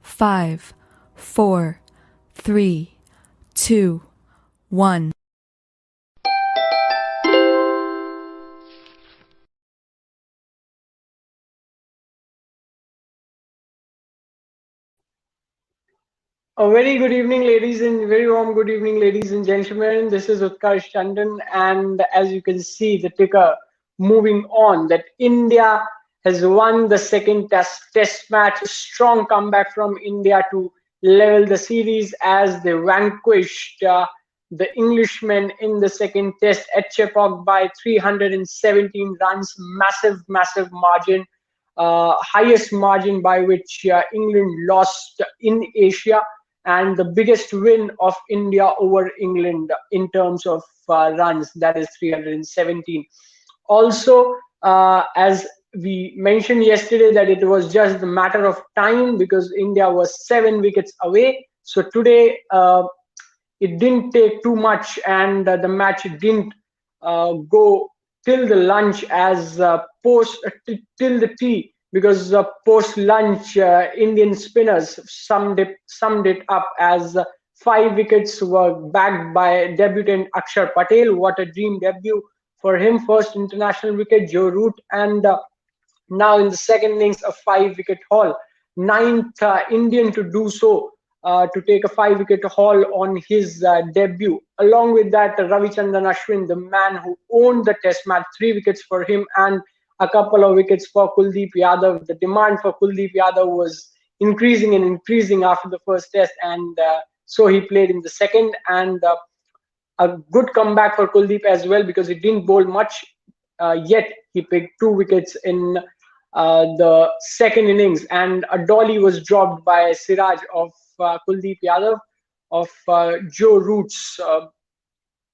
5, 4, 3, 2, 1. A very good evening, very warm good evening, ladies and gentlemen. This is Ravichandran, and as you can see, the ticker moving on. That India has won the second test match. Strong comeback from India to level the series as they vanquished the Englishmen in the second test at Chepauk by 317 runs. Massive margin. Highest margin by which England lost in Asia, and the biggest win of India over England in terms of runs, that is 317. Also, as we mentioned yesterday, that it was just a matter of time because India was 7 wickets away. So today, it didn't take too much, and the match didn't go till the lunch as till the tea, because post lunch Indian spinners summed it up as 5 wickets were bagged by debutant Akshar Patel. What a dream debut for him! First international wicket, Joe Root, and now in the second innings a 5 wicket haul. Ninth Indian to do so, to take a 5 wicket haul on his debut. Along with that, Ravichandran Ashwin, the man who owned the test match, 3 wickets for him and a couple of wickets for Kuldeep Yadav. The demand for Kuldeep Yadav was increasing after the first test, and so he played in the second. And a good comeback for Kuldeep as well, because he didn't bowl much, yet he picked 2 wickets in the second innings, and a dolly was dropped by Siraj of Kuldeep Yadav of Joe Root's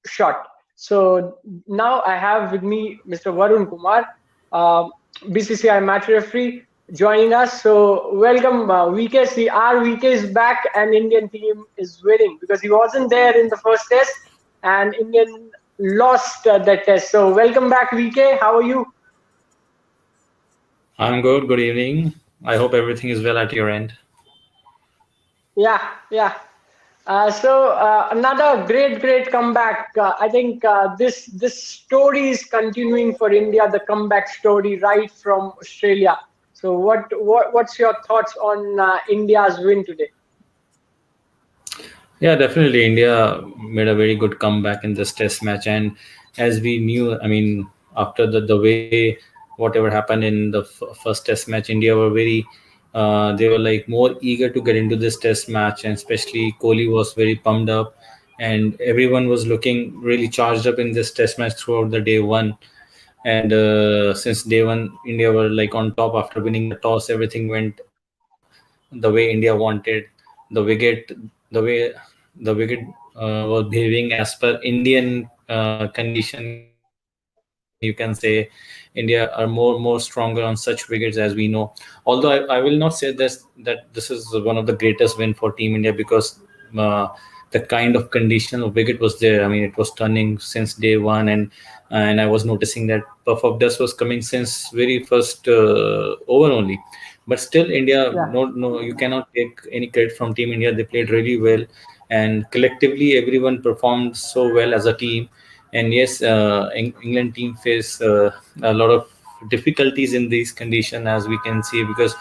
shot. So now I have with me Mr. Varun Kumar, BCCI match referee, joining us. So welcome, VK. See, our VK is back and Indian team is winning, because he wasn't there in the first test and Indian lost that test. So welcome back, VK. How are you? I'm good. Good evening. I hope everything is well at your end. Yeah. So another great comeback. I think this story is continuing for India, the comeback story right from Australia. So what's your thoughts on India's win today? Yeah, definitely. India made a very good comeback in this test match. And as we knew, I mean, after the way whatever happened in the first test match, India were they were like more eager to get into this test match. And especially Kohli was very pumped up. And everyone was looking really charged up in this test match throughout the day one. And since day one, India were like on top after winning the toss. Everything went the way India wanted. The wicket, the wicket was behaving as per Indian condition. You can say India are more stronger on such wickets, as we know. Although I will not say that this is one of the greatest win for Team India, because the kind of condition of wicket was there. I mean, it was turning since day one, and I was noticing that puff of dust was coming since very first over only. But still, India, no, Yeah. you cannot take any credit from Team India. They played really well, and collectively, everyone performed so well as a team. And yes, England team face a lot of difficulties in these conditions, as we can see, because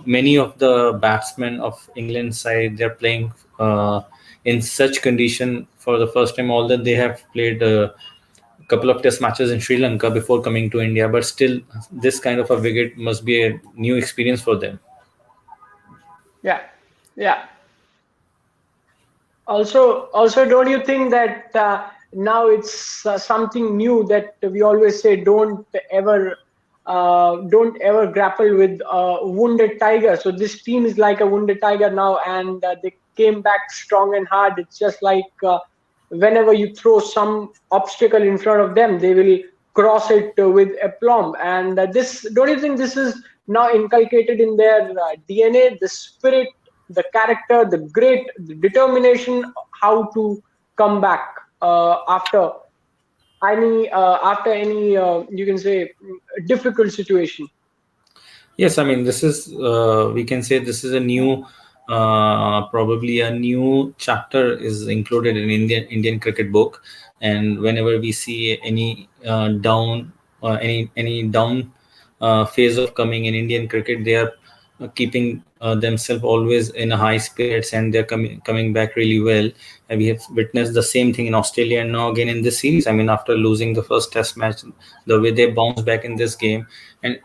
many of the batsmen of England side, they're playing in such condition for the first time. Although they have played a couple of test matches in Sri Lanka before coming to India, but still, this kind of a wicket must be a new experience for them. Yeah. Yeah. Also, don't you think that now it's something new that we always say, don't ever grapple with a wounded tiger. So this team is like a wounded tiger now, and they came back strong and hard. It's just like whenever you throw some obstacle in front of them, they will cross it with aplomb. And this, don't you think this is now inculcated in their DNA, the spirit, the character, the determination, how to come back after any you can say difficult situation? Yes, I mean, this is, we can say this is a new, probably a new chapter is included in Indian cricket book. And whenever we see any any down phase of coming in Indian cricket, they are keeping themselves always in a high spirits, and they're coming back really well. And we have witnessed the same thing in Australia and now again in this series. I mean, after losing the first Test match, the way they bounce back in this game, and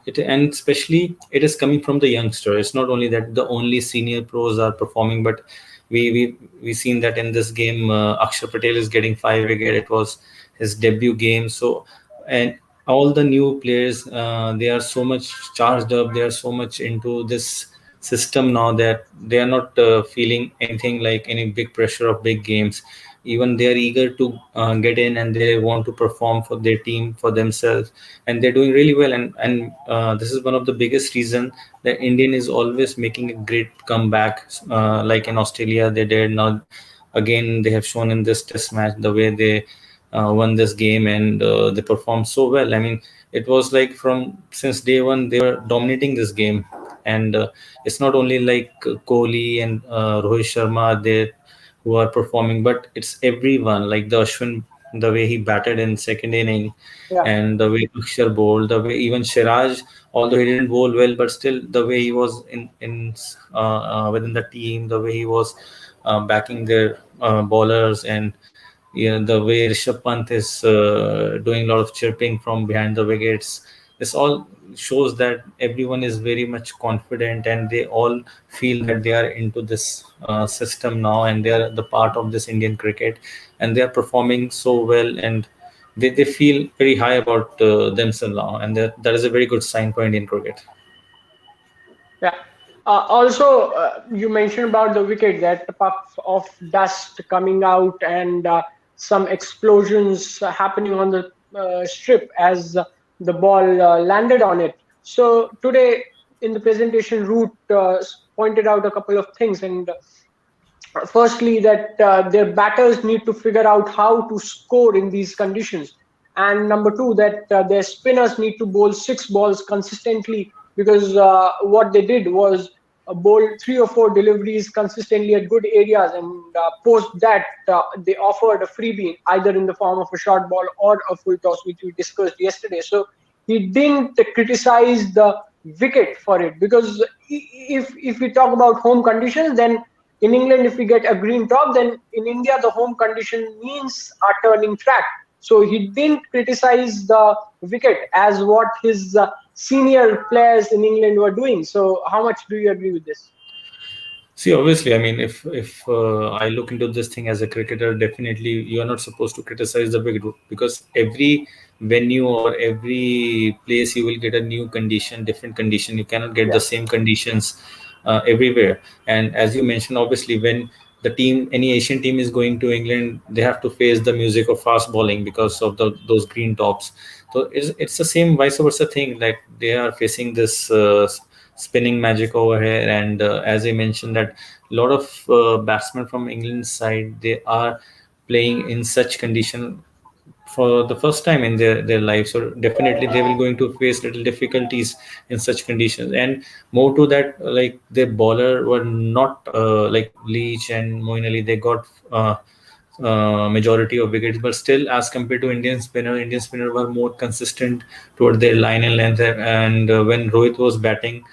especially it is coming from the youngster. It's not only that the only senior pros are performing, but we seen that in this game, Akshar Patel is getting 5 wicket. It was his debut game. So, and all the new players, they are so much charged up. They are so much into this system now that they are not feeling anything like any big pressure of big games. Even they are eager to get in, and they want to perform for their team, for themselves, and they're doing really well. And this is one of the biggest reason that Indian is always making a great comeback, like in Australia they did. Now again they have shown in this Test match the way they won this game, and they performed so well. I mean, it was like from since day one they were dominating this game. And it's not only like Kohli and Rohit Sharma they who are performing, but it's everyone like the Ashwin, the way he batted in second inning, Yeah, and the way Akshar bowled, the way even Siraj, although he didn't bowl well, but still the way he was in within the team, the way he was backing their bowlers, and yeah, the way Rishabh Pant is doing a lot of chirping from behind the wickets. This all shows that everyone is very much confident, and they all feel that they are into this system now, and they are the part of this Indian cricket, and they are performing so well, and they feel very high about themselves now, and that is a very good sign for Indian cricket. yeah. Also, you mentioned about the wicket, that the puff of dust coming out and some explosions happening on the strip as the ball landed on it. So today, in the presentation, Root pointed out a couple of things, and firstly that their batters need to figure out how to score in these conditions, and number two that their spinners need to bowl six balls consistently, because what they did was bowl three or four deliveries consistently at good areas, and post that they offered a freebie either in the form of a short ball or a full toss, which we discussed yesterday. So he didn't criticize the wicket for it, because if we talk about home conditions, then in England, if we get a green top, then in India, the home condition means a turning track. So he didn't criticize the wicket as what his senior players in England were doing. So how much do you agree with this? See, obviously, I mean, if I look into this thing as a cricketer, definitely you are not supposed to criticize the wicket, because every venue or every place you will get a new condition, different condition. You cannot get the Yeah, same conditions everywhere. And as you mentioned, obviously, when the team, any Asian team is going to England, they have to face the music of fast bowling because of those green tops. So it's the same vice versa thing. Like they are facing this spinning magic over here, and as I mentioned, that a lot of batsmen from England's side, they are playing in such condition for the first time in their life. So definitely they will going to face little difficulties in such conditions. And more to that, like their bowler were not like Leach and Moeen Ali, they got majority of wickets, but still as compared to Indian spinner were more consistent toward their line and length. And when Rohit was batting,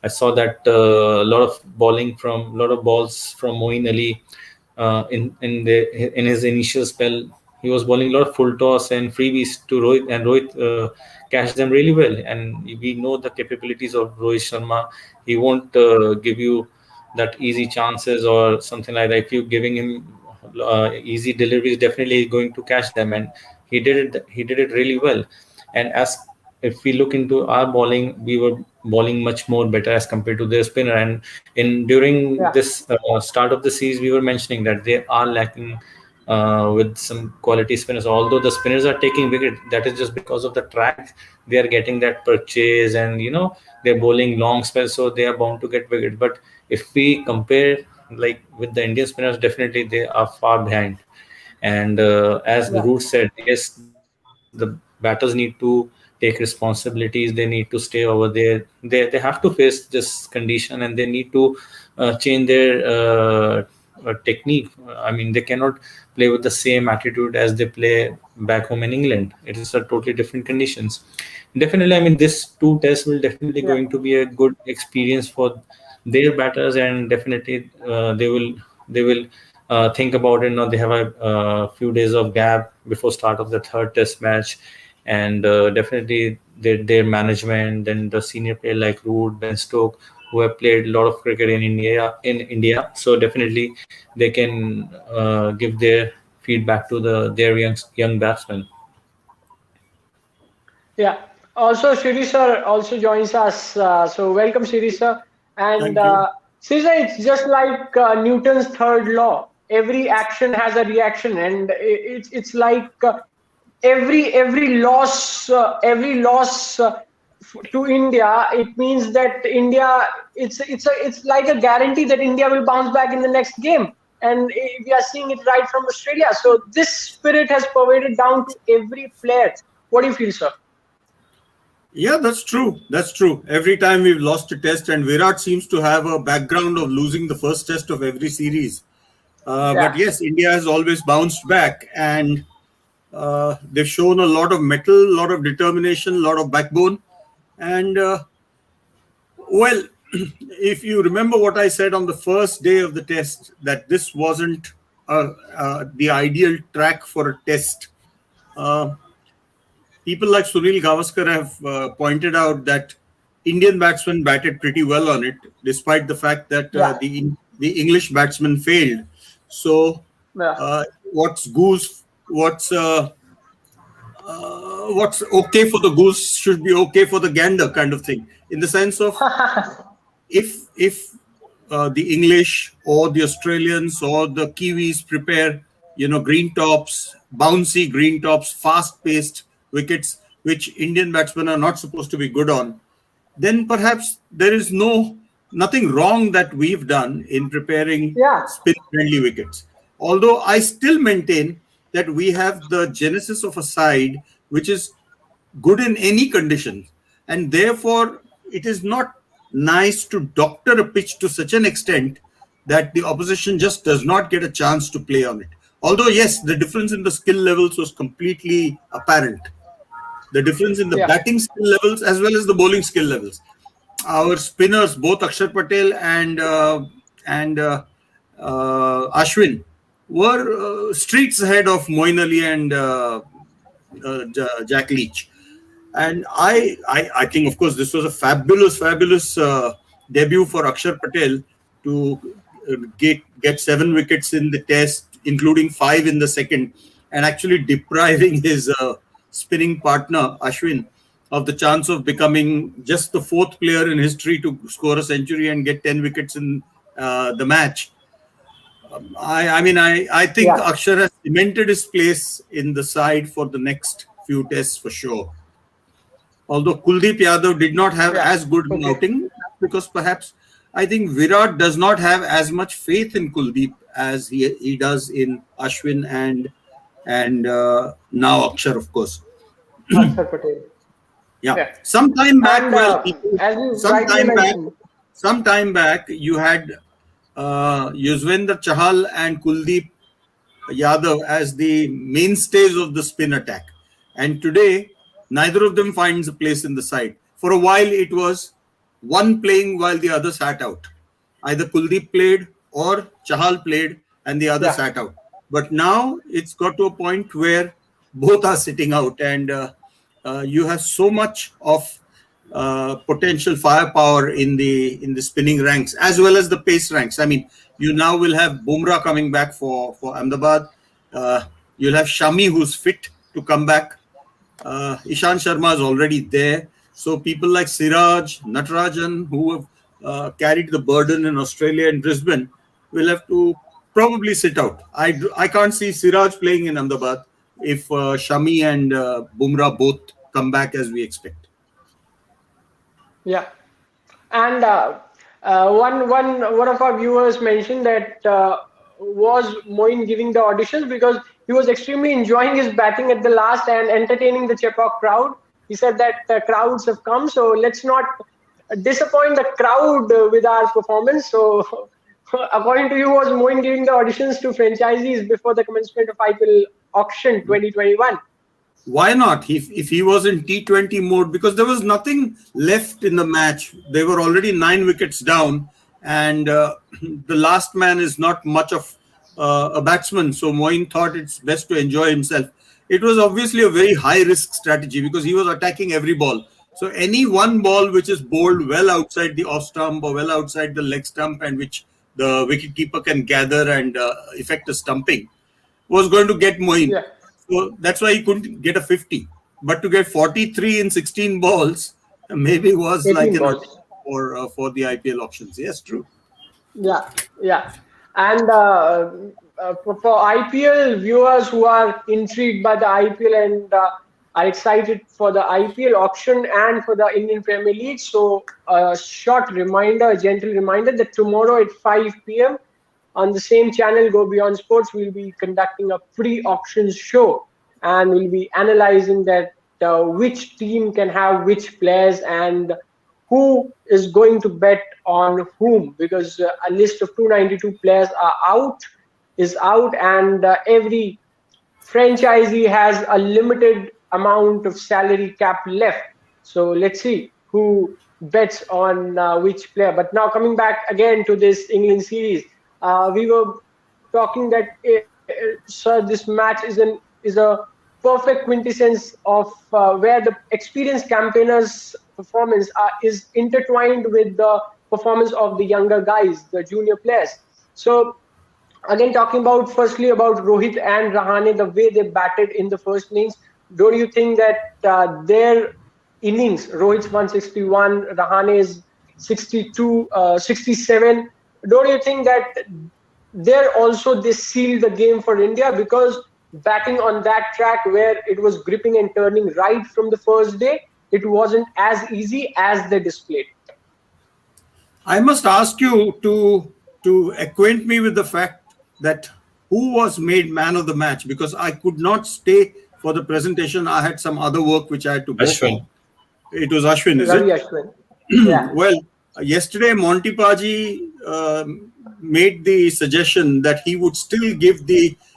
I saw that a lot of lot of balls from Moeen Ali in his initial spell. He was bowling a lot of full toss and freebies to Rohit, and Rohit cashed them really well. And we know the capabilities of Rohit Sharma. He won't give you that easy chances or something like that. If you're giving him easy deliveries, definitely he's going to catch them, and he did it. He did it really well. And as if we look into our bowling, we were bowling much more better as compared to their spinner. And in during yeah, this start of the series, we were mentioning that they are lacking with some quality spinners. Although the spinners are taking wicket, that is just because of the track. They are getting that purchase, and they're bowling long spells, so they are bound to get wicket. But if we compare like with the Indian spinners, definitely they are far behind. And as the yeah, root said, yes, the batters need to take care of take responsibilities. They need to stay over there. They have to face this condition, and they need to change their technique. I mean, they cannot play with the same attitude as they play back home in England. It is a totally different conditions. Definitely, I mean, this two tests will definitely Yeah. going to be a good experience for their batters, and definitely they will think about it. Now they have a few days of gap before start of the third test match, and definitely their management, then the senior player like Root, Ben Stoke, who have played a lot of cricket in India. So definitely they can give their feedback to their young batsmen. Yeah. Also, Shiri sir also joins us. So welcome, Shiri sir. And Thank you. Shiri sir, it's just like Newton's third law. Every action has a reaction, and it's like every loss to India. It means that India, it's like a guarantee that India will bounce back in the next game. And we are seeing it right from Australia. So this spirit has pervaded down to every player. What do you feel, sir? Yeah, that's true. That's true. Every time we've lost a test, and Virat seems to have a background of losing the first test of every series. But Yeah. yes, India has always bounced back, and they've shown a lot of mettle, a lot of determination, a lot of backbone. And well, if you remember what I said on the first day of the test, that this wasn't the ideal track for a test. Uh, People like Sunil Gavaskar have pointed out that Indian batsmen batted pretty well on it, despite the fact that Yeah. the English batsmen failed. So, Yeah. what's goose? What's okay for the goose should be okay for the gander, kind of thing. In the sense of, if the English or the Australians or the Kiwis prepare, green tops, bouncy green tops, fast-paced wickets, which Indian batsmen are not supposed to be good on, then perhaps there is nothing wrong that we've done in preparing Yeah. spin-friendly wickets. Although I still maintain that we have the genesis of a side which is good in any conditions, and therefore it is not nice to doctor a pitch to such an extent that the opposition just does not get a chance to play on it. Although yes, the difference in the skill levels was completely apparent. The difference in the Yeah. batting skill levels as well as the bowling skill levels. Our spinners, both Akshar Patel and Ashwin, were streets ahead of Moeen Ali and Jack Leach. And I think, of course, this was a fabulous debut for Akshar Patel to get 7 wickets in the test, including 5 in the second, and actually depriving his spinning partner Ashwin of the chance of becoming just the 4th player in history to score a century and get 10 wickets in the match. I think Yeah. Akshar has cemented his place in the side for the next few tests for sure. Although Kuldeep Yadav did not have Yeah. as good an Okay. outing, because perhaps I think Virat does not have as much faith in Kuldeep as he does in Ashwin and now Akshar, of course. Akshar Patel. Yeah. Yeah. Some time back, And as you some rightly time back, mentioned, you had Yuzvendra Chahal and Kuldeep Yadav as the mainstays of the spin attack. And today, neither of them finds a place in the side. For a while, it was one playing while the other sat out. Either Kuldeep played or Chahal played and the other yeah. sat out. But now it's got to a point where both are sitting out, and you have so much of potential firepower in the spinning ranks as well as the pace ranks. I mean, you now will have Bumrah coming back for Ahmedabad. You'll have Shami, who's fit to come back. Ishan Sharma is already there. So people like Siraj, Natarajan, who have carried the burden in Australia and Brisbane, will have to probably sit out. I can't see Siraj playing in Ahmedabad if Shami and Bumrah both come back as we expect. Yeah. And one of our viewers mentioned that was Moeen giving the auditions because he was extremely enjoying his batting at the last and entertaining the Chepauk crowd. he said that crowds have come, so let's not disappoint the crowd with our performance. So, according to you, was Moin giving the auditions to franchisees before the commencement of IPL auction 2021? Why not? If he was in T20 mode, because there was nothing left in the match. They were already 9 wickets down, and the last man is not much of a batsman. So Moin thought it's best to enjoy himself. It was obviously a very high risk strategy because he was attacking every ball. So any one ball which is bowled well outside the off stump or well outside the leg stump, and which the wicketkeeper can gather and effect a stumping, was going to get Moin. Yeah. So that's why he couldn't get a 50. But to get 43 in 16 balls, maybe was like 18 balls. For the IPL auctions. Yes, true. Yeah, yeah. And for IPL viewers who are intrigued by the IPL and are excited for the IPL auction and for the Indian Premier League, so a short reminder, a gentle reminder that tomorrow at 5 p.m. on the same channel, Go Beyond Sports, we'll be conducting a pre-auction show, and we'll be analyzing that which team can have which players and who is going to bet on whom, because a list of 292 players is out, and every franchisee has a limited amount of salary cap left. So let's see who bets on which player. But now coming back again to this England series, we were talking that sir, this match is a perfect quintessence of where the experienced campaigners' performance is intertwined with the performance of the younger guys, the junior players. So again, talking about firstly about Rohit and Rahane, the way they batted in the first innings, don't you think that their innings, Rohit's 161, Rahane's 62, 67, don't you think that there also they sealed the game for India, because batting on that track where it was gripping and turning right from the first day, it wasn't as easy as they displayed. I must ask you to acquaint me with the fact that who was made man of the match, because I could not stay for the presentation. I had some other work which I had to go Ashwin. for. It was Ashwin, is Ravi it? Ashwin. Yeah. Well, yesterday Monty Paji made the suggestion that he would still give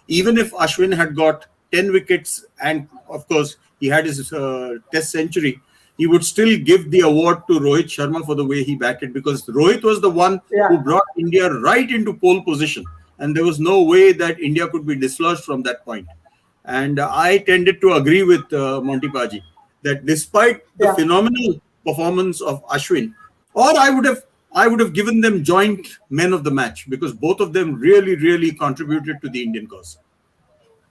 even if Ashwin had got 10 wickets and of course he had his test century, he would still give the award to Rohit Sharma for the way he batted, because Rohit was the one who brought India right into pole position, and there was no way that India could be dislodged from that point. And I tended to agree with Monty Paji that despite the phenomenal performance of Ashwin, or I would have given them joint men of the match, because both of them really contributed to the Indian cause.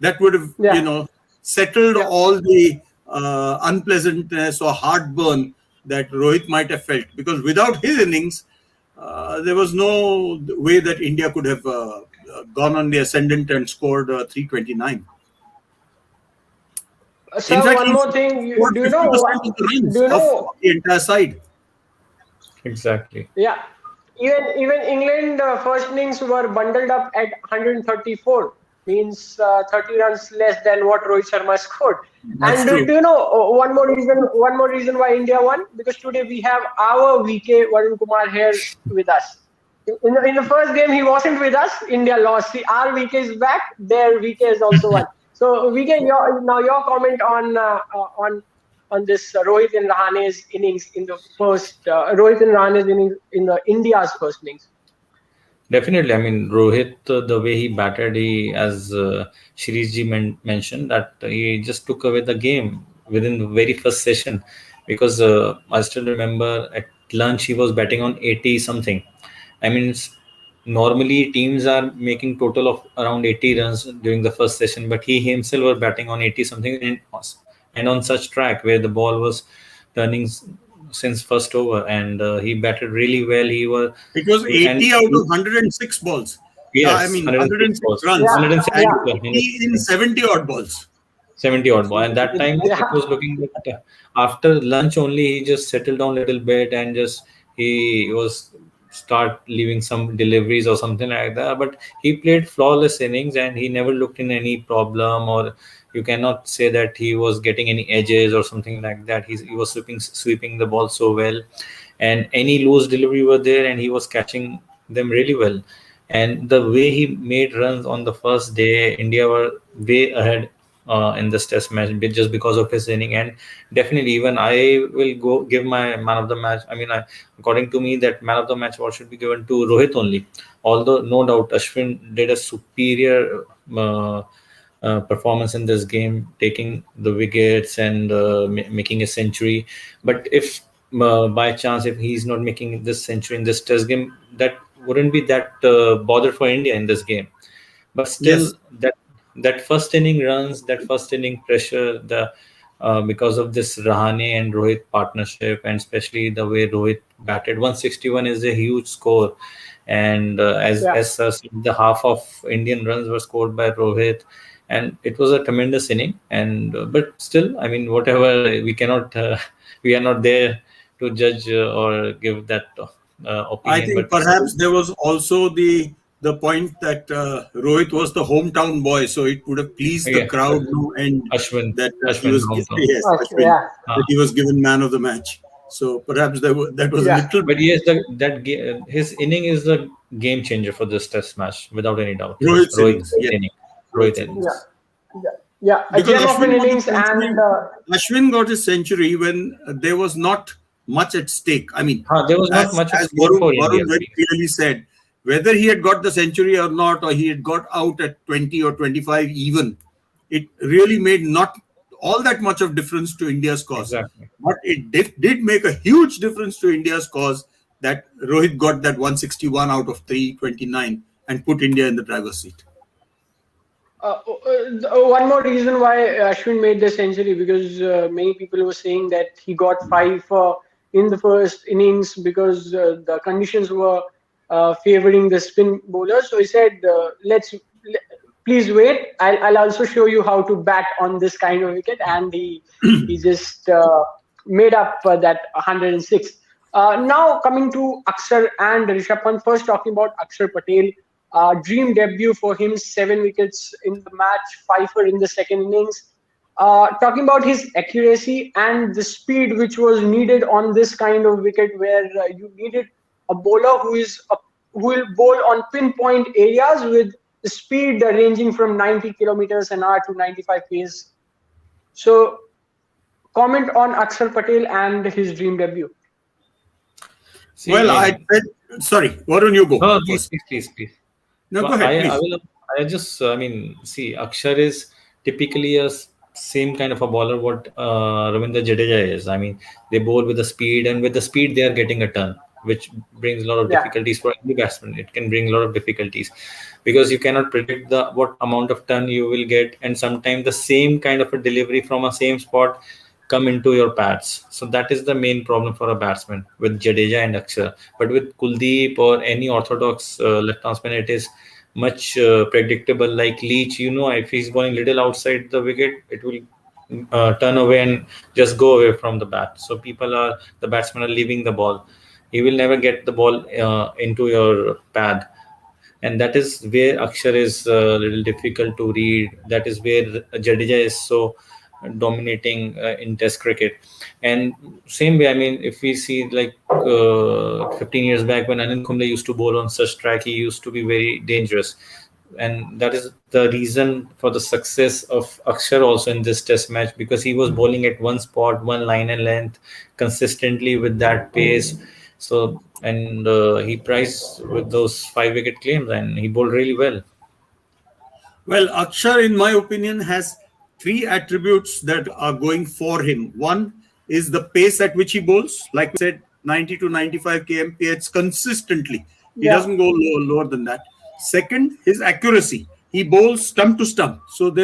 That would have settled all the unpleasantness or heartburn that Rohit might have felt, because without his innings, there was no way that India could have gone on the ascendant and scored 329. So in fact, one more thing, do you know of the entire side? Exactly. Yeah, even England first innings were bundled up at 134, means 30 runs less than what Rohit Sharma scored. That's and true. do you know one more reason why India won? Because today we have our VK Varun Kumar here with us. In the first game he wasn't with us. India lost. See, our VK is back. Their VK is also won. So VK, your comment on this Rohit and Rahane's innings in the first Rohit and Rahane's innings in the India's first innings. Definitely. I mean, Rohit, the way he batted, as Shirishji mentioned, that he just took away the game within the very first session, because I still remember at lunch he was batting on 80 something. I mean, normally teams are making total of around 80 runs during the first session, but he himself was batting on 80 something, and on such track where the ball was turning since first over, and he batted really well. It was 80 out of 106 balls. Yes, I mean 106 runs. 160 in 70 odd balls. 70 odd ball. And that time it was looking like after lunch only he just settled down a little bit, and just he was start leaving some deliveries or something like that. But he played flawless innings, and he never looked in any problem, or You cannot say that he was getting any edges or something like that. He was sweeping the ball so well, and any loose delivery were there, and he was catching them really well. And the way he made runs on the first day, India were way ahead in this test match just because of his inning. And definitely, even I will go give my man of the match. I mean, according to me, that man of the match award should be given to Rohit only. Although no doubt Ashwin did a superior performance in this game, taking the wickets and making a century. But if by chance, if he's not making this century in this test game, that wouldn't be that bother for India in this game. But still, Yes. that first inning runs, that first inning pressure, the because of this Rahane and Rohit partnership, and especially the way Rohit batted, 161 is a huge score. And Yeah. as the half of Indian runs were scored by Rohit, and it was a tremendous inning. And but still, I mean, whatever, we cannot, we are not there to judge or give that I opinion. think But still, perhaps there was also the point that Rohit was the hometown boy, so it would have pleased the yeah, crowd no end that he Ashwin was hometown. yes, Okay. Ashwin, Yeah. Uh, that he was given man of the match. So perhaps that was a Yeah. little but yes, his inning is the game changer for this test match, without any doubt. Rohit's Rohit's innings. Yes, inning, Rohit Rohit's innings. Yeah. innings. Yeah. Yeah. A Because gem of an Ashwin got his innings, and century. Ashwin got his century when there was not much at stake. I mean, There was not as much of as scope for India. Varun very clearly said, whether he had got the century or not, or he had got out at 20 or 25 even, it really made not all that much of difference to India's cause. Exactly. But it did make a huge difference to India's cause that Rohit got that 161 out of 329 and put India in the driver's seat. One more reason why Ashwin made the century, because many people were saying that he got five in the first innings because the conditions were favoring the spin bowlers. So he said, please wait. I'll also show you how to bat on this kind of wicket," and he just made up for that 106. Now coming to Akshar and Rishabh Pant, first talking about Akshar Patel. Dream debut for him, 7 wickets in the match, 5 in the second innings. Talking about his accuracy and the speed which was needed on this kind of wicket, where you needed a bowler who will bowl on pinpoint areas with the speed ranging from 90 kilometers an hour to 95 pace. So, comment on Akshar Patel and his dream debut. See, Well, I said, sorry, Varun, you go no, first. please. No, So go ahead, please. I will. I just. I mean, see, Akshar is typically a same kind of a bowler what Ravindra Jadeja is. I mean, they bowl with the speed, and with the speed they are getting a turn, which brings a lot of Yeah. difficulties for any batsman. It can bring a lot of difficulties because you cannot predict the what amount of turn you will get, and sometimes the same kind of a delivery from a same spot come into your pads. So that is the main problem for a batsman with Jadeja and Akshar. But with Kuldeep or any orthodox left batsman, it is much predictable. Like Leach, if he's going little outside the wicket, it will turn away and just go away from the bat. So the batsmen are leaving the ball. He will never get the ball into your pad. And that is where Akshar is a little difficult to read. That is where Jadeja is so dominating in Test cricket. And same way, I mean, if we see like 15 years back when Anil Kumble used to bowl on such track, he used to be very dangerous. And that is the reason for the success of Akshar also in this Test match, because he was bowling at one spot, one line and length, consistently with that pace. So, and he priced with those 5 wicket claims, and he bowled really well. Well, Akshar, in my opinion, has three attributes that are going for him. One is the pace at which he bowls. Like we said, 90 to 95 kmph consistently. He Yeah. doesn't go lower than that. Second, his accuracy. He bowls stump to stump. So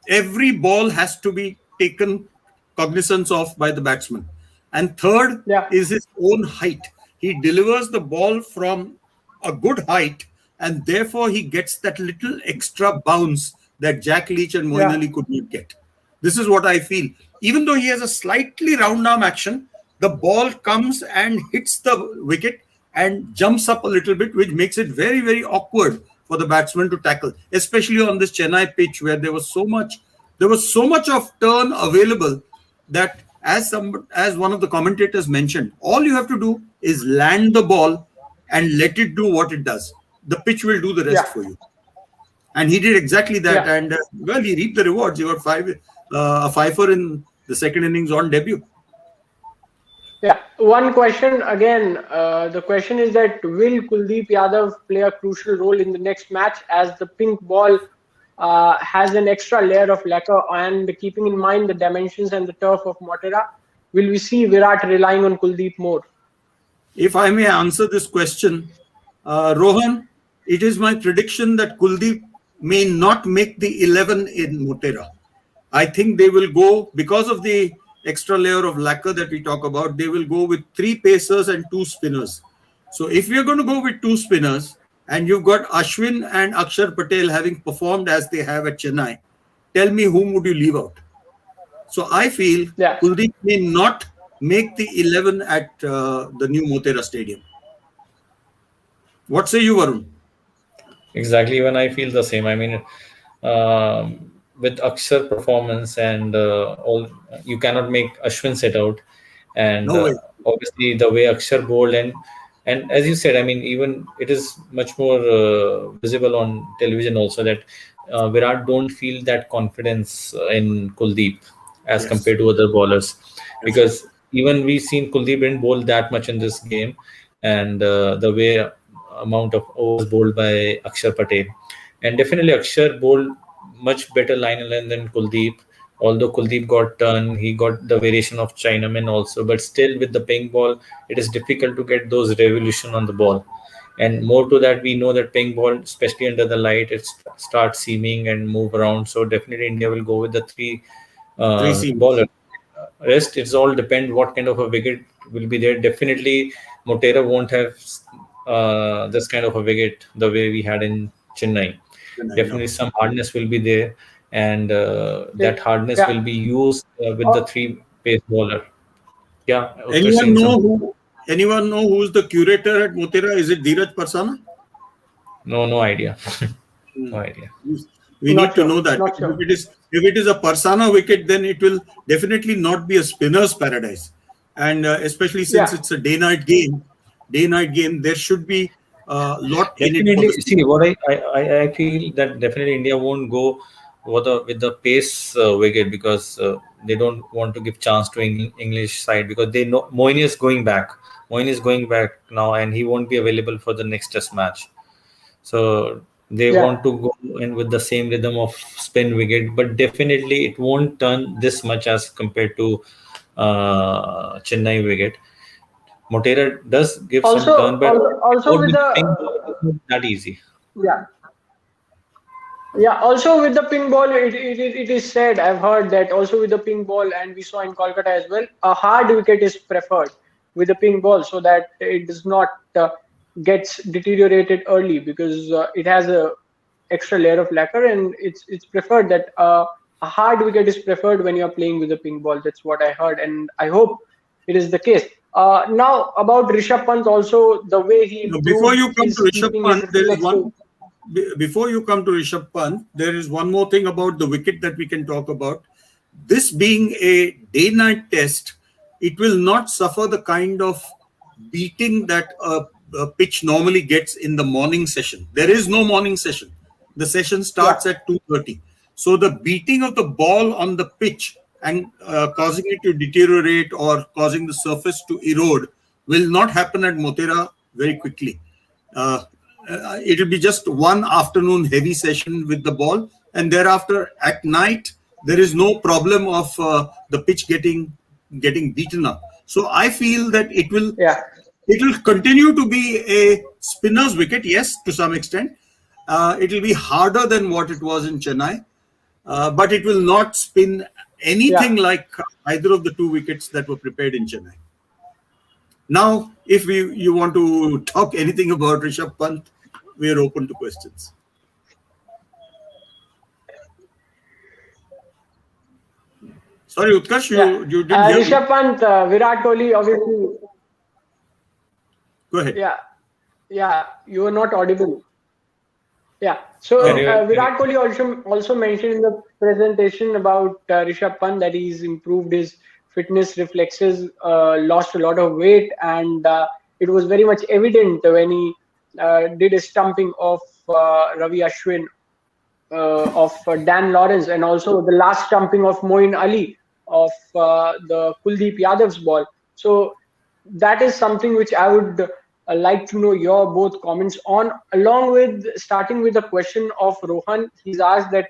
every ball has to be taken cognizance of by the batsman. And third Yeah. is his own height. He delivers the ball from a good height, and therefore he gets that little extra bounce that Jack Leach and Moeen Yeah. Ali could not get. This is what I feel. Even though he has a slightly round arm action, the ball comes and hits the wicket and jumps up a little bit, which makes it very, very awkward for the batsman to tackle, especially on this Chennai pitch where there was so much There was so much of turn available that, as one of the commentators mentioned, all you have to do is land the ball and let it do what it does. The pitch will do the rest Yeah. for you. And he did exactly that. Yeah. And well, he reaped the rewards. He got a fifer in the second innings on debut. Yeah. One question again. The question is that will Kuldeep Yadav play a crucial role in the next match, as the pink ball has an extra layer of lacquer, and keeping in mind the dimensions and the turf of Motera, will we see Virat relying on Kuldeep more? If I may answer this question, Rohan, it is my prediction that Kuldeep may not make the 11 in Motera. I think they will go, because of the extra layer of lacquer that we talk about, they will go with 3 pacers and 2 spinners. So if we are going to go with 2 spinners, and you've got Ashwin and Akshar Patel having performed as they have at Chennai, tell me whom would you leave out? So I feel Kuldeep may not make the 11 at the new Motera Stadium. What say you, Varun? Exactly, when I feel the same. I mean, with Akshar performance and all, you cannot make Ashwin sit out, and No way. obviously the way Akshar bowled, and as you said, I mean, even it is much more visible on television also that Virat don't feel that confidence in Kuldeep as Yes. compared to other bowlers, Yes. because even we've seen Kuldeep didn't bowl that much in this game, and the way amount of overs bowled by Akshar Patel, and definitely Akshar bowled much better line and length than Kuldeep. Although Kuldeep got turn, he got the variation of Chinaman also, but still with the pink ball, it is difficult to get those revolution on the ball. And more to that, we know that pink ball, especially under the light, it starts seaming and move around. So definitely India will go with the 3 3 seams. bowler. Rest, it's all depend what kind of a wicket will be there. Definitely, Motera won't have this kind of a wicket the way we had in Chennai. Definitely, some hardness will be there, and that hardness will be used with the 3 pace bowler. Yeah, Utkarsh Anyone saying know something. anyone know who's the curator at Motera? Is it Dheeraj Parsana? No idea. No idea. We Not need to sure. know that. Not sure. If it is a Parsana wicket, then it will definitely not be a spinner's paradise. And especially since it's a day-night game, there should be a lot in it for Definitely, the see spinner. what I feel that definitely India won't go with the pace wicket, because they don't want to give chance to English side, because they know Moini is going back. Moini is going back now, and he won't be available for the next test match. So they want to go in with the same rhythm of spin wicket, but definitely it won't turn this much as compared to Chennai wicket. Motera does give some turn, but Also more with with the pink the ball, it's not that easy. yeah. Yeah, also with the pink ball, it is said, I've heard that also with the pink ball, and we saw in Kolkata as well, a hard wicket is preferred with the pink ball so that it does not gets deteriorated early, because it has a extra layer of lacquer, and it's preferred that a hard wicket is preferred when you're playing with the pink ball. That's what I heard, and I hope it is the case. Now about Rishabh Pant, also the way he Before improved you come to his Rishabh keeping, his Pant, there is reflexes. one. Before you come to Rishabh Pant, there is one more thing about the wicket that we can talk about. This being a day-night test, it will not suffer the kind of beating that a pitch normally gets in the morning session. There is no morning session. The session starts at 2:30. So the beating of the ball on the pitch and causing it to deteriorate or causing the surface to erode will not happen at Motera very quickly. It will be just one afternoon heavy session with the ball, and thereafter at night there is no problem of the pitch getting beaten up. So I feel that it will continue to be a spinner's wicket, yes, to some extent. It will be harder than what it was in Chennai, but it will not spin anything like either of the 2 wickets that were prepared in Chennai. Now, if you want to talk anything about Rishabh Pant, we are open to questions. Sorry, Utkarsh, you didn't hear Rishabh me. Pant, Virat Kohli, obviously. Go ahead. Yeah, you are not audible. Yeah. So Anyway, Virat Kohli also mentioned in the presentation about Rishabh Pant that he's improved his fitness reflexes, lost a lot of weight, and it was very much evident when he did a stumping of Ravi Ashwin, of Dan Lawrence, and also the last stumping of Moeen Ali of the Kuldeep Yadav's ball. So that is something which I would like to know your both comments on, along with starting with the question of Rohan. He's asked that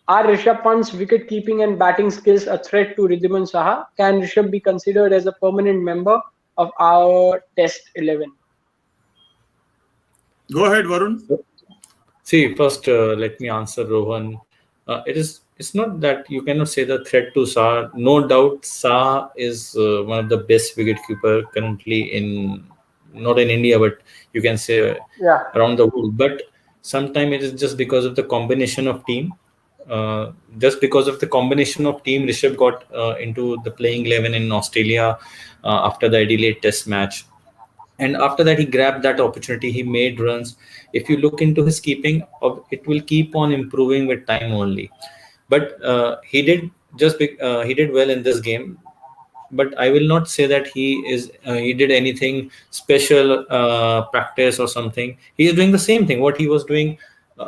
are Rishabh Pant's wicket keeping and batting skills a threat to Ridhiman Saha? Can Rishabh be considered as a permanent member of our Test 11? Go ahead, Varun. see, first let me answer Rohan. It's not that you cannot say the threat to Saha. No doubt, Saha is one of the best wicketkeeper currently in not in India, but you can say Yeah, around the world. But sometimes it is just because of the combination of team. Just because of the combination of team, Rishabh got into the playing 11 in Australia after the Adelaide Test match, and after that he grabbed that opportunity, he made runs. If you look into his keeping, it will keep on improving with time only. But he did well in this game, but I will not say that he did anything special practice or something. He is doing the same thing what he was doing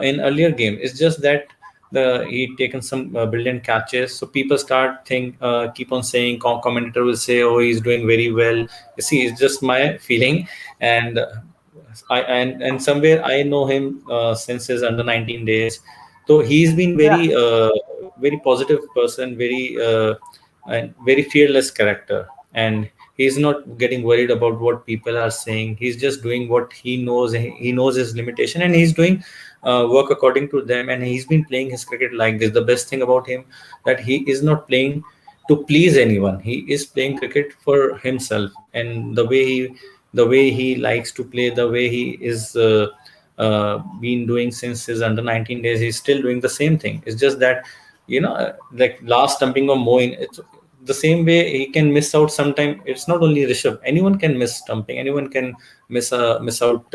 in earlier game. It's just that the he taken some brilliant catches, so people start keep on saying, commentator will say, oh, he's doing very well. You see, it's just my feeling. And and somewhere I know him since his under 19 days. So he's been yeah, very positive person, and very fearless character, and he's not getting worried about what people are saying. He's just doing what he knows. He knows his limitation, and he's doing work according to them, and he's been playing his cricket like this. The best thing about him, that he is not playing to please anyone. He is playing cricket for himself, and the way he likes to play, the way he is been doing since his under 19 days, he's still doing the same thing. It's just that, like last stumping of Moin, it's the same way he can miss out sometime. It's not only Rishabh. Anyone can miss stumping. Anyone can miss out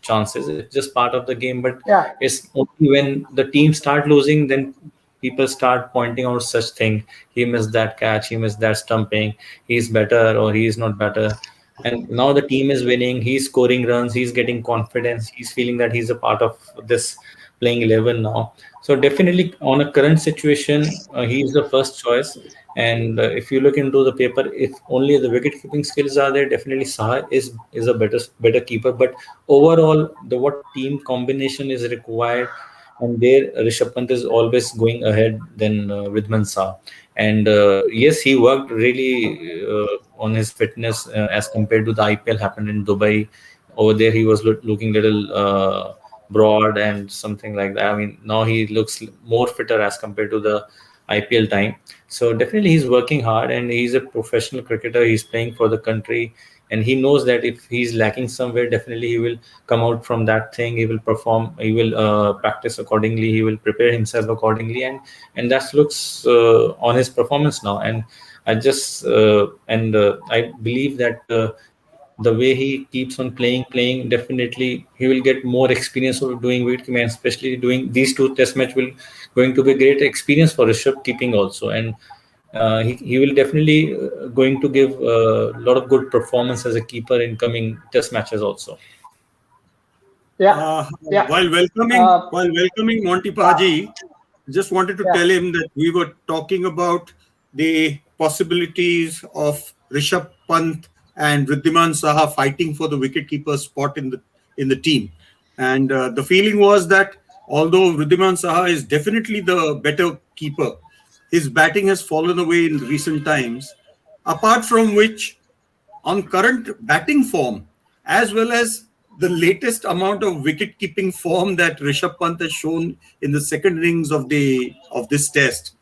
chances. It's just part of the game. But yeah, it's only when the team start losing, then people start pointing out such thing. He missed that catch. He missed that stumping. He's better or he is not better. And now the team is winning. He's scoring runs. He's getting confidence. He's feeling that he's a part of this playing 11 now. So definitely on a current situation, he's the first choice. And if you look into the paper, if only the wicket keeping skills are there, definitely Saha is a better keeper. But overall, the what team combination is required, and there Rishabh Pant is always going ahead than Ridhman Shah. And yes, he worked really on his fitness as compared to the IPL happened in Dubai. Over there, he was looking little broad and something like that. I mean, now he looks more fitter as compared to the IPL time. So definitely, he's working hard, and he's a professional cricketer. He's playing for the country, and he knows that if he's lacking somewhere, definitely he will come out from that thing. He will perform. He will practice accordingly. He will prepare himself accordingly, and that looks on his performance now. And I believe that the way he keeps on playing, definitely he will get more experience of doing wicketkeeping, and especially doing these two test match will going to be a great experience for Rishabh keeping also. And he will definitely going to give a lot of good performance as a keeper in coming test matches also. yeah, Uh, yeah, while welcoming uh, while welcoming Monty Paji, just wanted to yeah, tell him that we were talking about the possibilities of Rishabh Pant and Riddhiman Saha fighting for the wicketkeeper spot in the team, and the feeling was that although Riddhiman Saha is definitely the better keeper, his batting has fallen away in recent times. Apart from which, on current batting form, as well as the latest amount of wicket keeping form that Rishabh Pant has shown in the second innings of this test,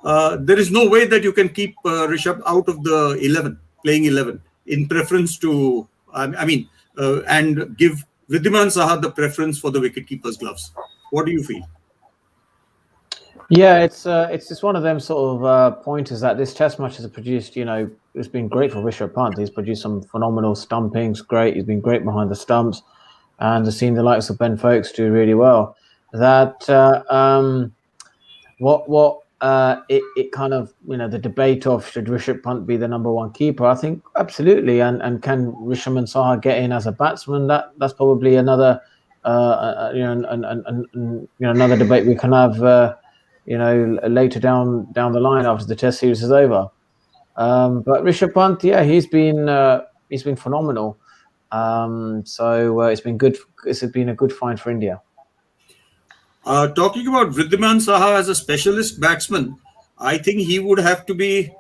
there is no way that you can keep Rishabh out of the 11 playing 11 in preference to and give Riddhiman Saha the preference for the wicketkeeper's gloves. What do you feel? Yeah, it's just one of them sort of pointers that this test match has produced. It's been great for Rishabh Pant. He's produced some phenomenal stumpings. Great, he's been great behind the stumps, and I've seen the likes of Ben Folkes do really well. That it kind of, the debate of should Rishabh Pant be the number one keeper? I think absolutely, and can Rishabh Saha get in as a batsman? That's probably another another debate we can have later down the line after the Test series is over. But Rishabh Pant, he's been phenomenal. So it's been good. It's been a good find for India. Talking about Wriddhiman Saha as a specialist batsman, I think he would have to be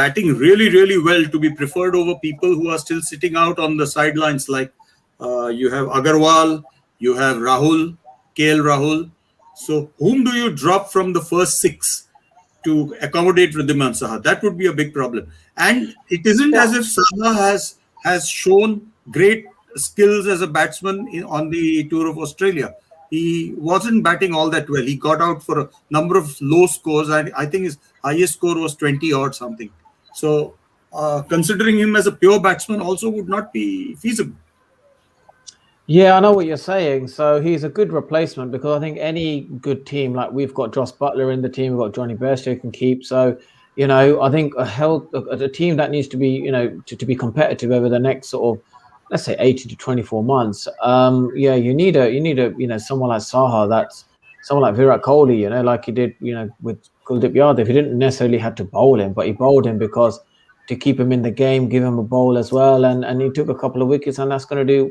batting really, really well to be preferred over people who are still sitting out on the sidelines. Like you have Agarwal, you have Rahul, KL Rahul. So whom do you drop from the first six to accommodate Wriddhiman Saha? That would be a big problem. And it isn't as if Saha has shown great skills as a batsman on the tour of Australia. He wasn't batting all that well. He got out for a number of low scores. I think his highest score was 20 or something. So considering him as a pure batsman also would not be feasible. Yeah, I know what you're saying. So he's a good replacement, because I think any good team, like we've got Joss Buttler in the team, we've got Johnny Bairstow who can keep. So, I think a team that needs to be, to be competitive over the next sort of, let's say 18 to 24 months. You need a someone like Saha, that's someone like Virat Kohli, like he did, with Kuldeep Yadav. He didn't necessarily have to bowl him, but he bowled him because to keep him in the game, give him a bowl as well, and he took a couple of wickets, and that's going to do,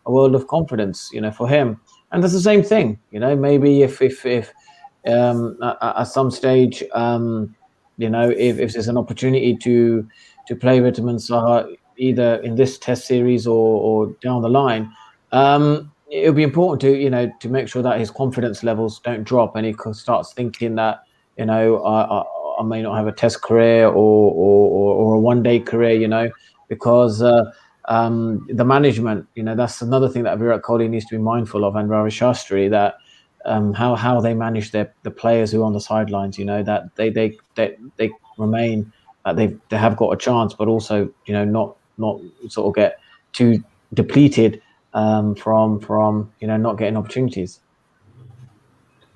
a world of confidence, for him. And that's the same thing, maybe if at some stage, if there's an opportunity to play Wriddhiman Saha either in this Test series or down the line, it'll be important to make sure that his confidence levels don't drop, and he starts thinking that I may not have a Test career or a one-day career, because the management, that's another thing that Virat Kohli needs to be mindful of, and Ravi Shastri, that how they manage the players who are on the sidelines, that they remain, that they have got a chance, but also not sort of get too depleted from not getting opportunities.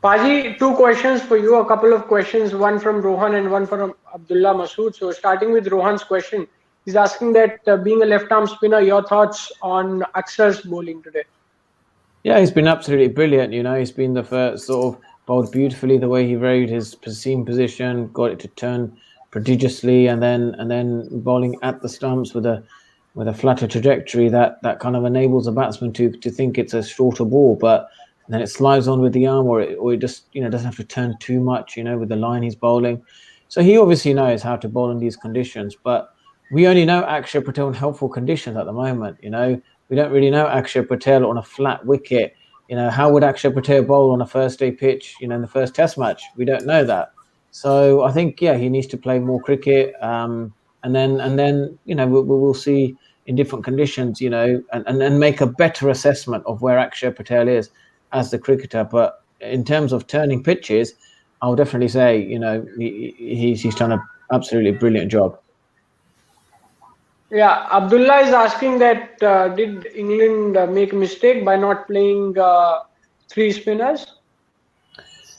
Paji, two questions for you, a couple of questions, one from Rohan and one from Abdullah Masood. So starting with Rohan's question, he's asking that being a left-arm spinner, your thoughts on Akshar's bowling today? Yeah, he's been absolutely brilliant. He's been the first sort of bowled beautifully, the way he varied his seam position, got it to turn prodigiously, and then bowling at the stumps with a flatter trajectory that kind of enables a batsman to think it's a shorter ball, but then it slides on with the arm, or it just doesn't have to turn too much, with the line he's bowling. So he obviously knows how to bowl in these conditions, but we only know Akshar Patel in helpful conditions at the moment. We don't really know Akshar Patel on a flat wicket. How would Akshar Patel bowl on a first day pitch, in the first Test match? We don't know that. So I think, he needs to play more cricket, and then we'll see in different conditions, and make a better assessment of where Akshar Patel is as the cricketer. But in terms of turning pitches, I'll definitely say, he's done an absolutely brilliant job. Yeah, Abdullah is asking that did England make a mistake by not playing three spinners?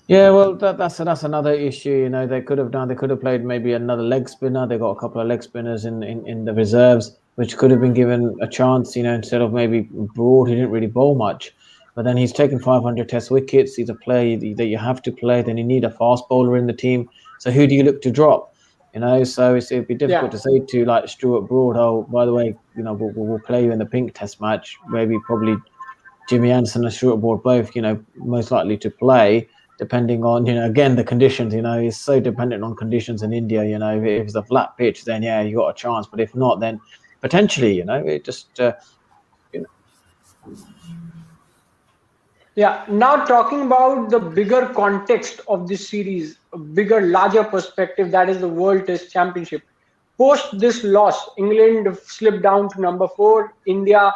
Yeah, well, that's another issue. They could have played maybe another leg spinner. They got a couple of leg spinners in the reserves, which could have been given a chance. Instead of maybe Broad, he didn't really bowl much, but then he's taken 500 Test wickets. He's a player that you have to play. Then you need a fast bowler in the team. So who do you look to drop? So it'd be difficult to say to like Stuart Broad, oh, by the way, we'll play you in the pink Test match. Maybe probably Jimmy Anderson and Stuart Broad both, most likely to play, depending on, again, the conditions. It's so dependent on conditions in India. If it's a flat pitch, then you got a chance. But if not, then potentially, it just. Yeah. Now talking about the bigger context of this series, a bigger, larger perspective, that is the World Test Championship. Post this loss, England slipped down to number 4. India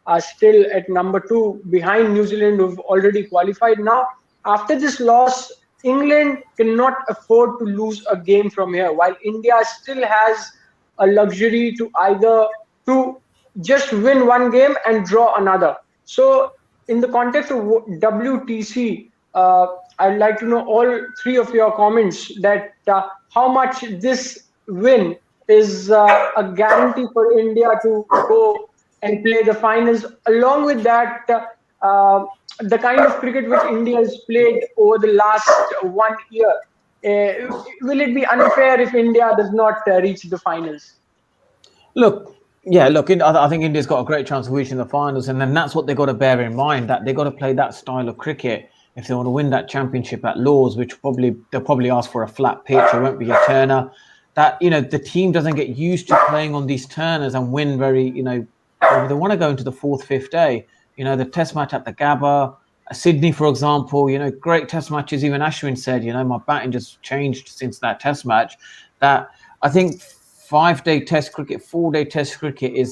are still at number 2, behind New Zealand, who've already qualified. Now, after this loss, England cannot afford to lose a game from here, while India still has a luxury to either to just win one game and draw another. So, in the context of WTC, I'd like to know all three of your comments that how much this win is a guarantee for India to go and play the finals. Along with that, the kind of cricket which India has played over the last 1 year, will it be unfair if India does not reach the finals? Look, I think India's got a great chance of reaching the finals, and then that's what they've got to bear in mind, that they've got to play that style of cricket if they want to win that championship at Lords, which they'll probably ask for a flat pitch. It won't be a turner. That, the team doesn't get used to playing on these turners and win very, they want to go into the fourth, fifth day. The test match at the Gabba, Sydney, for example, great test matches. Even Ashwin said, my batting just changed since that test match. That I think 5-day test cricket, 4-day test cricket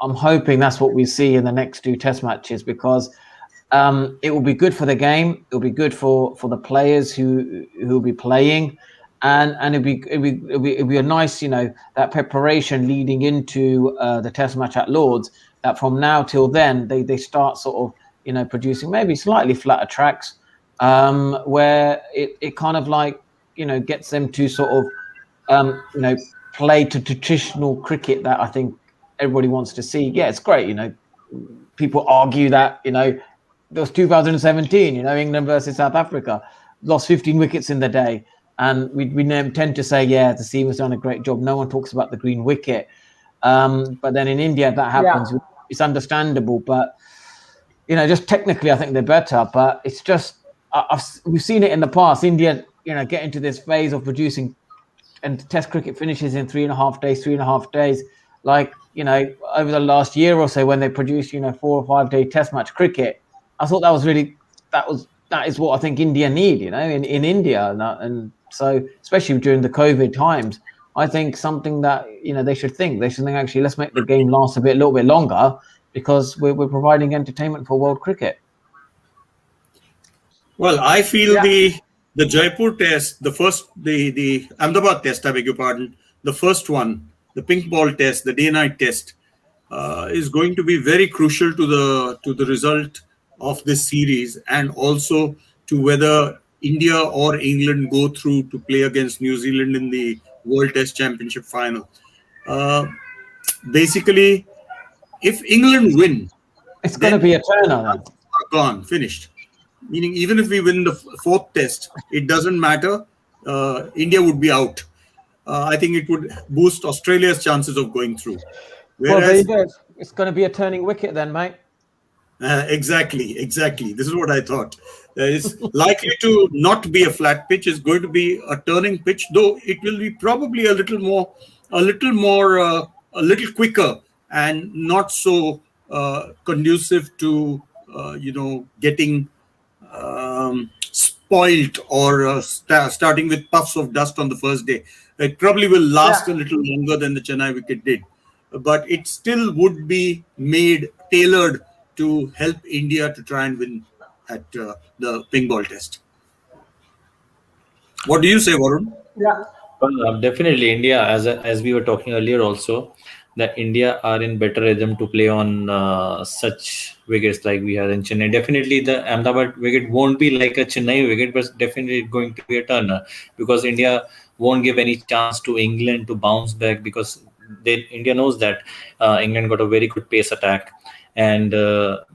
I'm hoping that's what we see in the next 2 test matches, because it will be good for the game. It'll be good for the players who will be playing, and it'll be a nice, that preparation leading into the test match at Lords, that from now till then they start sort of, producing maybe slightly flatter tracks, where it kind of like, gets them to sort of, play to traditional cricket that I think everybody wants to see. Yeah, it's great. People argue that, there was 2017, England versus South Africa, lost 15 wickets in the day. And we tend to say, yeah, the team has done a great job. No one talks about the green wicket. But then in India, that happens. Yeah. It's understandable. But, just technically, I think they're better. But it's just, we've seen it in the past. India, get into this phase of producing, and test cricket finishes in 3.5 days. Like, over the last year or so, when they produced, 4 or 5 day test match cricket, I thought that is what I think India need, in India. And so, especially during the COVID times, I think something that, they should think actually, let's make the game last a little bit longer, because we're providing entertainment for world cricket. Well, I feel the Jaipur test, the Ahmedabad test, I beg your pardon, the first one, the pink ball test, the day-night test, is going to be very crucial to the result of this series, and also to whether India or England go through to play against New Zealand in the World Test Championship final. Basically, if England win, it's going to be a turner. Gone, finished. Meaning, even if we win the 4th test, it doesn't matter. India would be out. I think it would boost Australia's chances of going through. Whereas, well, it's going to be a turning wicket then, mate. Exactly. This is what I thought. It's likely to not be a flat pitch. It's going to be a turning pitch, though it will be probably a little quicker, and not so conducive to getting spoilt or starting with puffs of dust on the first day. It probably will last a little longer than the Chennai wicket did, but it still would be tailored to help India to try and win at the pink ball test. What do you say, Varun? Yeah. Well, definitely India, as we were talking earlier also, that India are in better rhythm to play on such wickets like we have in Chennai. Definitely the Ahmedabad wicket won't be like a Chennai wicket, but definitely going to be a turner, because India won't give any chance to England to bounce back, because India knows that England got a very good pace attack. And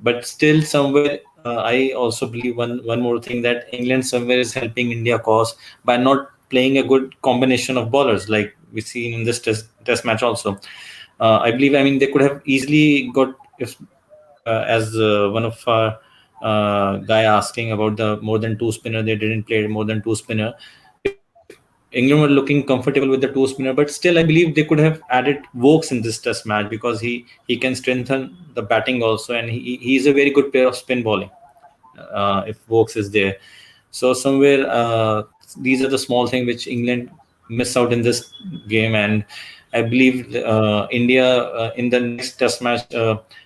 but still somewhere I also believe one more thing, that England somewhere is helping India cause by not playing a good combination of bowlers, like we see in this test match also. I believe, they could have easily got, if as one of our guy asking about the more than 2 spinner, they didn't play more than 2 spinner. If England were looking comfortable with the 2 spinner, but still I believe they could have added Vokes in this test match, because he can strengthen the batting also, and he's a very good player of spin bowling if Vokes is there. So somewhere these are the small things which England miss out in this game, and I believe India in the next test match,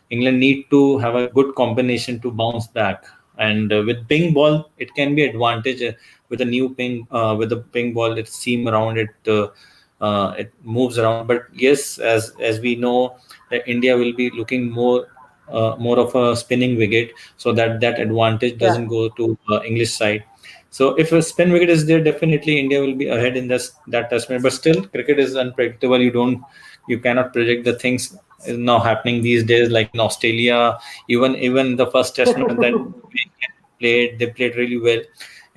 England need to have a good combination to bounce back. And with ping ball, it can be advantage with a new ping. With the ping ball, it moves around. But yes, as we know, that India will be looking more of a spinning wicket, so that advantage Yeah, doesn't go to English side. So if a spin wicket is there, definitely India will be ahead in that test match. But still, cricket is unpredictable. You cannot predict the things is now happening these days. Like in Australia, even the first test match that they played really well.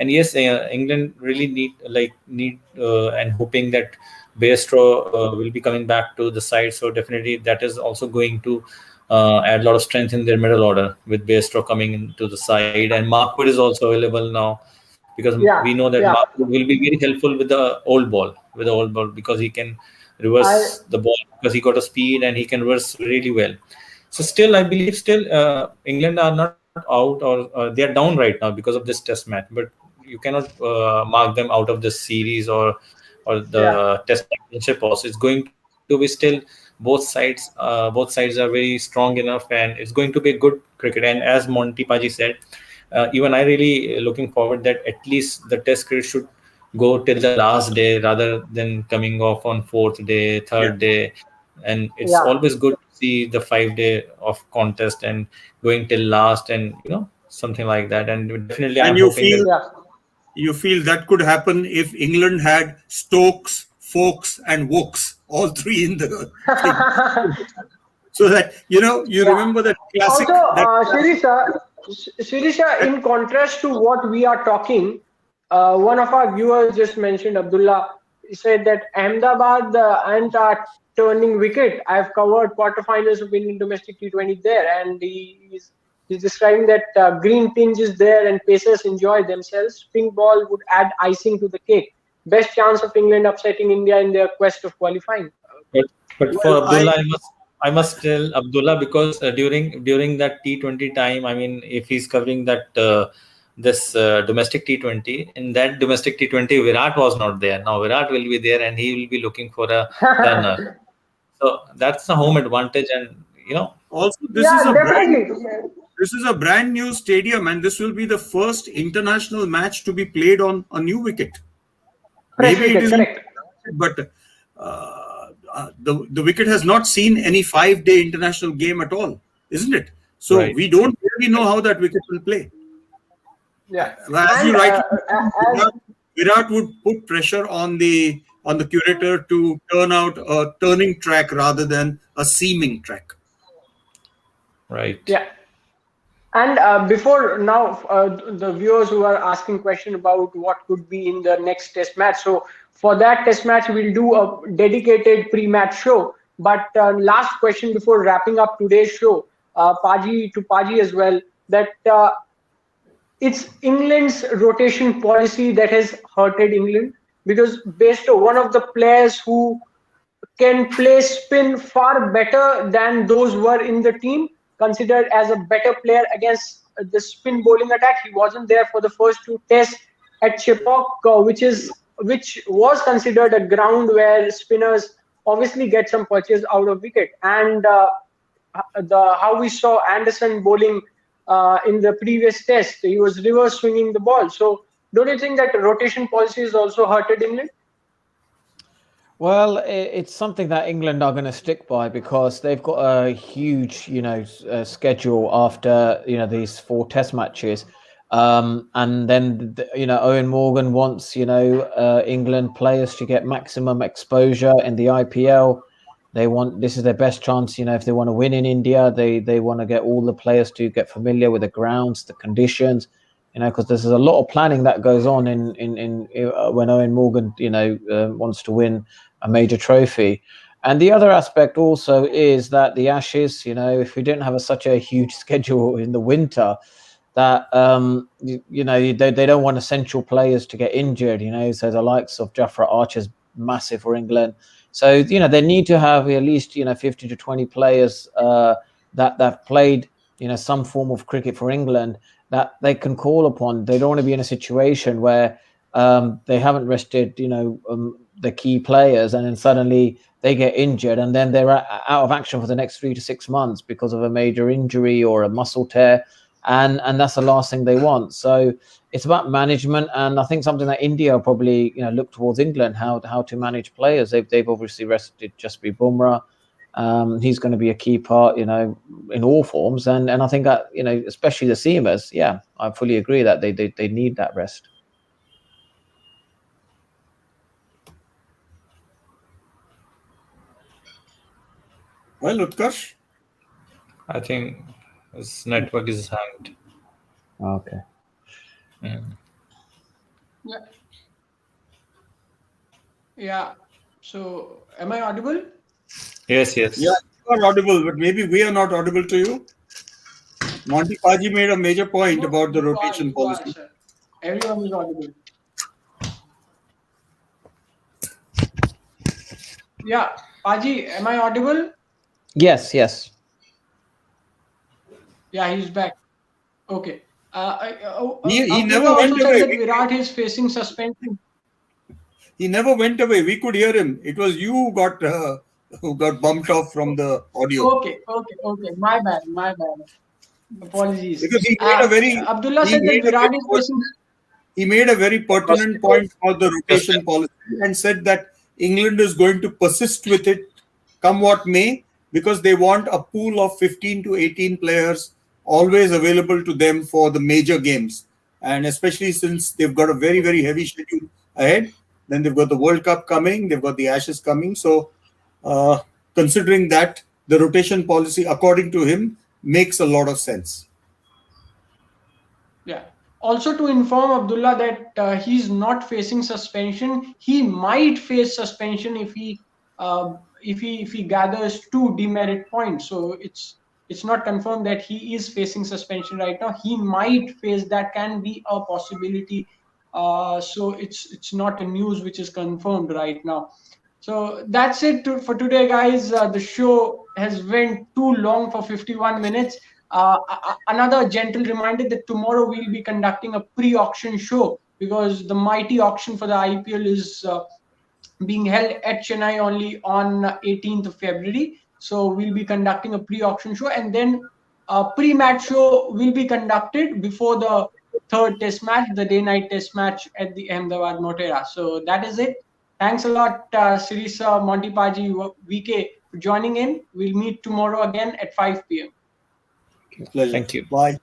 And yes, England really need and hoping that Bairstow will be coming back to the side. So definitely that is also going to add a lot of strength in their middle order with Bairstow coming into the side, and Markwood is also available now, because we yeah, know that yeah. Markwood will be very helpful with the old ball, because he can I reverse the ball, because he got a speed and he can reverse really well. So still, I believe still England are not out, or they are down right now because of this test match. But you cannot mark them out of this series or Yeah, the test championship also. It's going to be still both sides are very strong enough, and it's going to be a good cricket. And as Monty Paji said, even I really looking forward that at least the test cricket should go till the last day rather than coming off on fourth day, Yeah. third day. And it's yeah. always good to see the 5 day of contest and going till last, and something like that. And definitely And I'm hoping that Yeah. you feel that could happen if England had Stokes, Folks, and Wokes, all three in the thing, so that you Yeah. remember that Also, classic. That Shirisha, in contrast to what we are talking, one of our viewers just mentioned, Abdullah, he said that Ahmedabad aren't turning wicket. I've covered quarterfinals of Indian domestic T20 there, and he's describing that green pinch is there and pacers enjoy themselves. Pink ball would add icing to the cake. Best chance of England upsetting India in their quest of qualifying. But for well, I Abdullah, I must tell Abdullah, because during that T20 time, I mean, if he's covering that this domestic T20, in that domestic T20, Virat was not there. Now Virat will be there, and he will be looking for a turner. So that's the home advantage, and also Yeah, definitely. this is a brand new stadium, and this will be the first international match to be played on a new wicket. Fresh Maybe it wicket, isn't, correct. but the wicket has not seen any 5 day international game at all, isn't it? So right. we don't really know how that wicket will play. Yeah, As and you rightly as mentioned, Virat would put pressure on the curator to turn out a turning track rather than a seaming track. Right. yeah, and before now, the viewers who are asking question about what could be in the next test match. So for that test match, we'll do a dedicated pre-match show. But last question before wrapping up today's show, Paji as well, that it's England's rotation policy that has hurted England, because Bairstow, one of the players who can play spin far better than those who were in the team, considered as a better player against the spin bowling attack. He wasn't there for the first two tests at Chepauk, which was considered a ground where spinners obviously get some punches out of wicket. And the how we saw Anderson bowling in the previous test, he was reverse swinging the ball. So don't you think that rotation policy has also hurted England? Well, it's something that England are going to stick by, because they've got a huge, schedule after, these 4 test matches. And then, Owen Morgan wants, England players to get maximum exposure in the IPL. This is their best chance, if they want to win in India, they want to get all the players to get familiar with the grounds, the conditions, because there's a lot of planning that goes on in when Owen Morgan, wants to win a major trophy. And the other aspect also is that the Ashes, if we didn't have such a huge schedule in the winter, that they don't want essential players to get injured. So the likes of Jafra Archer's massive for England. So they need to have at least 15 to 20 players that played some form of cricket for England that they can call upon. They don't want to be in a situation where they haven't rested the key players, and then suddenly they get injured, and then they're out of action for the next 3 to 6 months because of a major injury or a muscle tear, and that's the last thing they want. So it's about management, and I think something that India probably look towards England, how to manage players. They've obviously rested Jasprit Bumrah, he's going to be a key part, in all forms. And I think that, especially the seamers, yeah, I fully agree that they need that rest. Well, Utkarsh? I think his network is hanged. Okay. Yeah. Yeah. So, am I audible? Yes. Yeah, you are audible, but maybe we are not audible to you. Monty Paji made a major point No, about the you are, rotation you are, policy. sir. Everyone is audible. Yeah, Paji, am I audible? Yes. Yeah, he's back. Okay. He Abdullah never also went said away. that Virat is facing suspension. He never went away. We could hear him. It was you who got bumped off from the audio. Okay. My bad. Apologies. Because he made a very Abdullah said that Virat is facing. he made a very pertinent point about the rotation policy and said that England is going to persist with it come what may, because they want a pool of 15 to 18 players always available to them for the major games. And especially since they've got a very, very heavy schedule ahead, then they've got the World Cup coming, they've got the Ashes coming. So considering that, the rotation policy, according to him, makes a lot of sense. Yeah. Also to inform Abdullah that he's not facing suspension. He might face suspension if he gathers 2 demerit points. So it's not confirmed that he is facing suspension right now. He might face, that can be a possibility. So it's not a news which is confirmed right now. So that's it for today, guys. The show has went too long for 51 minutes. Another gentle reminder that tomorrow we'll be conducting a pre-auction show, because the mighty auction for the IPL is being held at Chennai only on 18th of February. So we'll be conducting a pre-auction show, and then a pre-match show will be conducted before the third test match, the day-night test match at the Ahmedabad Motera. So that is it. Thanks a lot, Sirisa, Monty Paji, VK, for joining in. We'll meet tomorrow again at 5 p.m. Pleasure. Thank you. Bye.